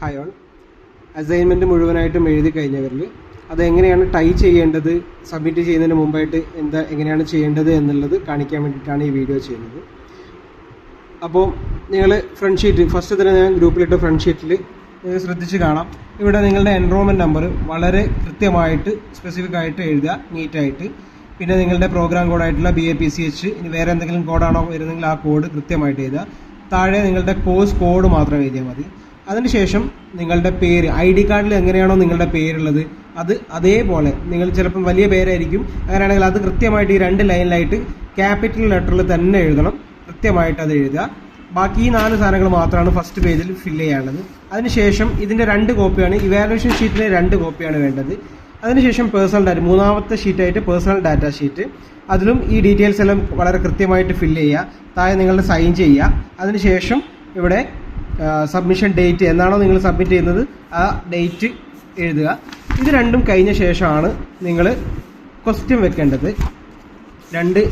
Hi all. Assignment മുഴുവനായിട്ടും എഴുതി കഴിഞ്ഞവരിൽ അതെങ്ങനെയാണ് ടൈ ചെയ്യേണ്ടത്, സബ്മിറ്റ് ചെയ്യുന്നതിന് മുമ്പായിട്ട് എങ്ങനെയാണ് ചെയ്യേണ്ടത് എന്നുള്ളത് കാണിക്കാൻ വേണ്ടിയിട്ടാണ് ഈ വീഡിയോ ചെയ്യുന്നത്. അപ്പോൾ നിങ്ങൾ ഫ്രണ്ട് ഷീറ്റ് ഫസ്റ്റ് തന്നെ ഞാൻ ഗ്രൂപ്പിലിട്ട ഫ്രണ്ട് ഷീറ്റിൽ നിങ്ങൾ ശ്രദ്ധിച്ച് കാണാം. ഇവിടെ നിങ്ങളുടെ എൻറോൾമെൻറ്റ് നമ്പർ വളരെ കൃത്യമായിട്ട് സ്പെസിഫിക് ആയിട്ട് എഴുതുക, നീറ്റായിട്ട്. പിന്നെ നിങ്ങളുടെ പ്രോഗ്രാം കോഡായിട്ടുള്ള BAPCH, ഇനി വേറെ എന്തെങ്കിലും കോഡാണോ വരുന്നെങ്കിൽ ആ കോഡ് കൃത്യമായിട്ട് എഴുതുക. താഴെ നിങ്ങളുടെ കോഴ്സ് കോഡ് മാത്രം എഴുതിയാൽ മതി. അതിനുശേഷം നിങ്ങളുടെ പേര്, ID കാർഡിൽ എങ്ങനെയാണോ നിങ്ങളുടെ പേരുള്ളത് അത് അതേപോലെ, നിങ്ങൾ ചിലപ്പം വലിയ പേരായിരിക്കും, അങ്ങനെയാണെങ്കിൽ അത് കൃത്യമായിട്ട് ഈ 2 ലൈനിലായിട്ട് ക്യാപിറ്റൽ ലെറ്ററിൽ തന്നെ എഴുതണം, കൃത്യമായിട്ട് അത് എഴുതുക. ബാക്കി ഈ 4 സാധനങ്ങൾ മാത്രമാണ് ഫസ്റ്റ് പേജിൽ ഫില്ല് ചെയ്യാനുള്ളത്. അതിനുശേഷം ഇതിൻ്റെ 2 കോപ്പിയാണ്, ഇവാലുവേഷൻ ഷീറ്റിന് 2 കോപ്പിയാണ് വേണ്ടത്. അതിനുശേഷം പേഴ്സണൽ ഡാറ്റ, 3ാമത്തെ ഷീറ്റായിട്ട് പേഴ്സണൽ ഡാറ്റ ഷീറ്റ്, അതിലും ഈ ഡീറ്റെയിൽസ് എല്ലാം വളരെ കൃത്യമായിട്ട് ഫില്ല് ചെയ്യുക. താഴെ നിങ്ങളുടെ സൈൻ ചെയ്യുക. അതിനുശേഷം ഇവിടെ സബ്മിഷൻ ഡേറ്റ്, എന്നാണോ നിങ്ങൾ സബ്മിറ്റ് ചെയ്യുന്നത് ആ ഡേറ്റ് എഴുതുക. ഇത് രണ്ടും കഴിഞ്ഞ ശേഷമാണ് നിങ്ങൾ ക്വസ്റ്റ്യൻ വെക്കേണ്ടത്. 2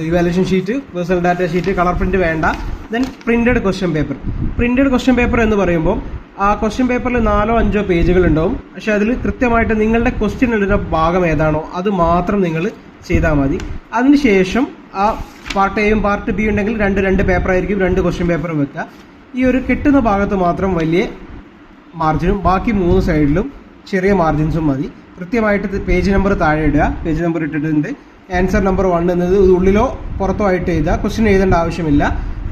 evaluation sheet, personal data sheet, colour print വേണ്ട. Then printed question paper. Printed question paper എന്ന് പറയുമ്പോൾ ആ ക്വസ്റ്റ്യൻ പേപ്പറിൽ 4 or 5 പേജുകൾ ഉണ്ടാവും. പക്ഷെ അതിൽ കൃത്യമായിട്ട് നിങ്ങളുടെ ക്വസ്റ്റ്യൻ എഴുതുന്ന ഭാഗം ഏതാണോ അത് മാത്രം നിങ്ങൾ ചെയ്താൽ മതി. അതിനുശേഷം ആ പാർട്ട് എയും പാർട്ട് ബി ഉണ്ടെങ്കിൽ 2 പേപ്പർ ആയിരിക്കും, 2 ക്വസ്റ്റ്യൻ പേപ്പറും വെക്കുക. ഈ ഒരു കിട്ടുന്ന ഭാഗത്ത് മാത്രം വലിയ മാർജിനും ബാക്കി 3 സൈഡിലും ചെറിയ മാർജിൻസും മതി. കൃത്യമായിട്ട് പേജ് നമ്പർ താഴെ ഇടുക. പേജ് നമ്പർ ഇട്ടിട്ടുണ്ട്. ആൻസർ നമ്പർ 1 എന്നത് ഉള്ളിലോ പുറത്തോ ആയിട്ട് എഴുതുക. ക്വസ്റ്റ്യൻ എഴുതേണ്ട ആവശ്യമില്ല,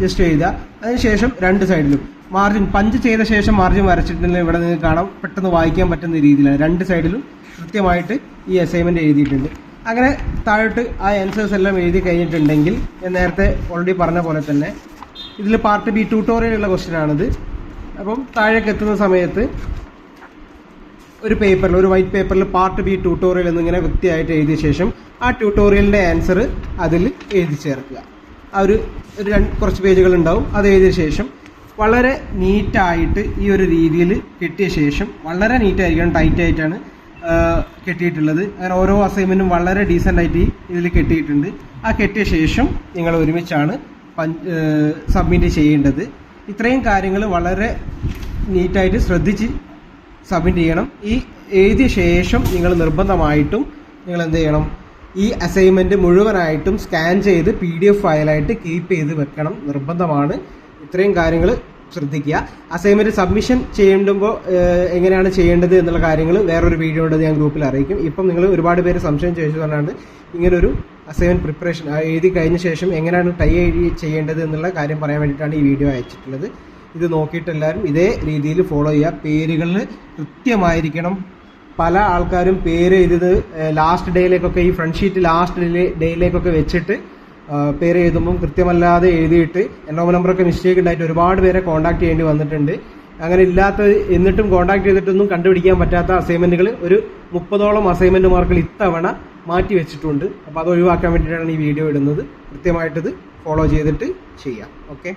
ജസ്റ്റ് എഴുതുക. അതിനുശേഷം 2 സൈഡിലും മാർജിൻ പഞ്ച് ചെയ്ത ശേഷം മാർജിൻ വരച്ചിട്ടുണ്ടെങ്കിൽ ഇവിടെ നിങ്ങൾക്ക് കാണാം, പെട്ടെന്ന് വായിക്കാൻ പറ്റുന്ന രീതിയിലാണ് 2 സൈഡിലും കൃത്യമായിട്ട് ഈ അസൈൻമെൻറ്റ് എഴുതിയിട്ടുണ്ട്. അങ്ങനെ താഴോട്ട് ആ ആൻസേഴ്സ് എല്ലാം എഴുതി കഴിഞ്ഞിട്ടുണ്ടെങ്കിൽ ഞാൻ നേരത്തെ ഓൾറെഡി പറഞ്ഞ പോലെ തന്നെ ഇതിൽ പാർട്ട് ബി ട്യൂട്ടോറിയലുള്ള ക്വസ്റ്റ്യൻ ആണിത്. അപ്പം താഴേക്ക് എത്തുന്ന സമയത്ത് ഒരു പേപ്പറിൽ, ഒരു വൈറ്റ് പേപ്പറിൽ പാർട്ട് ബി ട്യൂട്ടോറിയൽ എന്നിങ്ങനെ വൃത്തിയായിട്ട് എഴുതിയ ശേഷം ആ ട്യൂട്ടോറിയലിൻ്റെ ആൻസർ അതിൽ എഴുതി ചേർക്കുക. ആ ഒരു കുറച്ച് പേജുകൾ ഉണ്ടാവും. അത് എഴുതിയ ശേഷം വളരെ നീറ്റായിട്ട് ഈ ഒരു രീതിയിൽ കെട്ടിയ ശേഷം, വളരെ നീറ്റായിരിക്കണം, ടൈറ്റായിട്ടാണ് കെട്ടിയിട്ടുള്ളത്. അങ്ങനെ ഓരോ അസൈൻമെൻറ്റും വളരെ ഡീസൻ്റ് ആയിട്ട് ഇതിൽ കെട്ടിയിട്ടുണ്ട്. ആ കെട്ടിയ ശേഷം നിങ്ങൾ ഒരുമിച്ചാണ് സബ്മിറ്റ് ചെയ്യേണ്ടത്. ഇത്രയും കാര്യങ്ങൾ വളരെ നീറ്റായിട്ട് ശ്രദ്ധിച്ച് സബ്മിറ്റ് ചെയ്യണം. ഈ എഴുതിയ ശേഷം നിങ്ങൾ നിർബന്ധമായിട്ടും നിങ്ങൾ എന്ത് ചെയ്യണം, ഈ അസൈൻമെൻറ്റ് മുഴുവനായിട്ടും സ്കാൻ ചെയ്ത് PDF ഫയലായിട്ട് കീപ്പ് ചെയ്ത് വെക്കണം, നിർബന്ധമാണ്. ഇത്രയും കാര്യങ്ങൾ ശ്രദ്ധിക്കുക. അസൈൻമെൻറ്റ് സബ്മിഷൻ ചെയ്യുമ്പോൾ എങ്ങനെയാണ് ചെയ്യേണ്ടത് എന്നുള്ള കാര്യങ്ങൾ വേറൊരു വീഡിയോ ഉണ്ട്, ഞാൻ ഗ്രൂപ്പിൽ അറിയിക്കും. ഇപ്പം നിങ്ങൾ ഒരുപാട് പേര് സംശയം ചോദിച്ചതുകൊണ്ടാണ് ഇങ്ങനൊരു അസൈൻമെൻറ്റ് പ്രിപ്പറേഷൻ എഴുതി കഴിഞ്ഞ ശേഷം എങ്ങനെയാണ് ടൈ ചെയ്യേണ്ടത് എന്നുള്ള കാര്യം പറയാൻ വേണ്ടിയിട്ടാണ് ഈ വീഡിയോ അയച്ചിട്ടുള്ളത്. ഇത് നോക്കിയിട്ട് എല്ലാവരും ഇതേ രീതിയിൽ ഫോളോ ചെയ്യുക. പേരുകളിൽ കൃത്യമായിരിക്കണം. പല ആൾക്കാരും പേര് ഇത് ലാസ്റ്റ് ഡേയിലേക്കൊക്കെ, ഈ ഫ്രണ്ട് ഷീറ്റ് ലാസ്റ്റ് ഡേയിലേക്കൊക്കെ വെച്ചിട്ട് പേര് എഴുതുമ്പം കൃത്യമല്ലാതെ എഴുതിയിട്ട് എൻറോൾമെന്റ് നമ്പറൊക്കെ മിസ്റ്റേക്ക് ഉണ്ടായിട്ട് ഒരുപാട് പേരെ കോൺടാക്ട് ചെയ്യേണ്ടി വന്നിട്ടുണ്ട്. അങ്ങനെ ഇല്ലാത്ത, എന്നിട്ടും കോൺടാക്ട് ചെയ്തിട്ടൊന്നും കണ്ടുപിടിക്കാൻ പറ്റാത്ത അസൈൻമെൻറ്റുകൾ ഒരു 30ഓളം അസൈൻമെൻറ്റ് മാർക്കുകൾ ഇത്തവണ മാറ്റി വെച്ചിട്ടുണ്ട്. അപ്പോൾ അത് ഒഴിവാക്കാൻ വേണ്ടിയിട്ടാണ് ഈ വീഡിയോ ഇടുന്നത്. കൃത്യമായിട്ടിത് ഫോളോ ചെയ്തിട്ട് ചെയ്യാം. ഓക്കെ.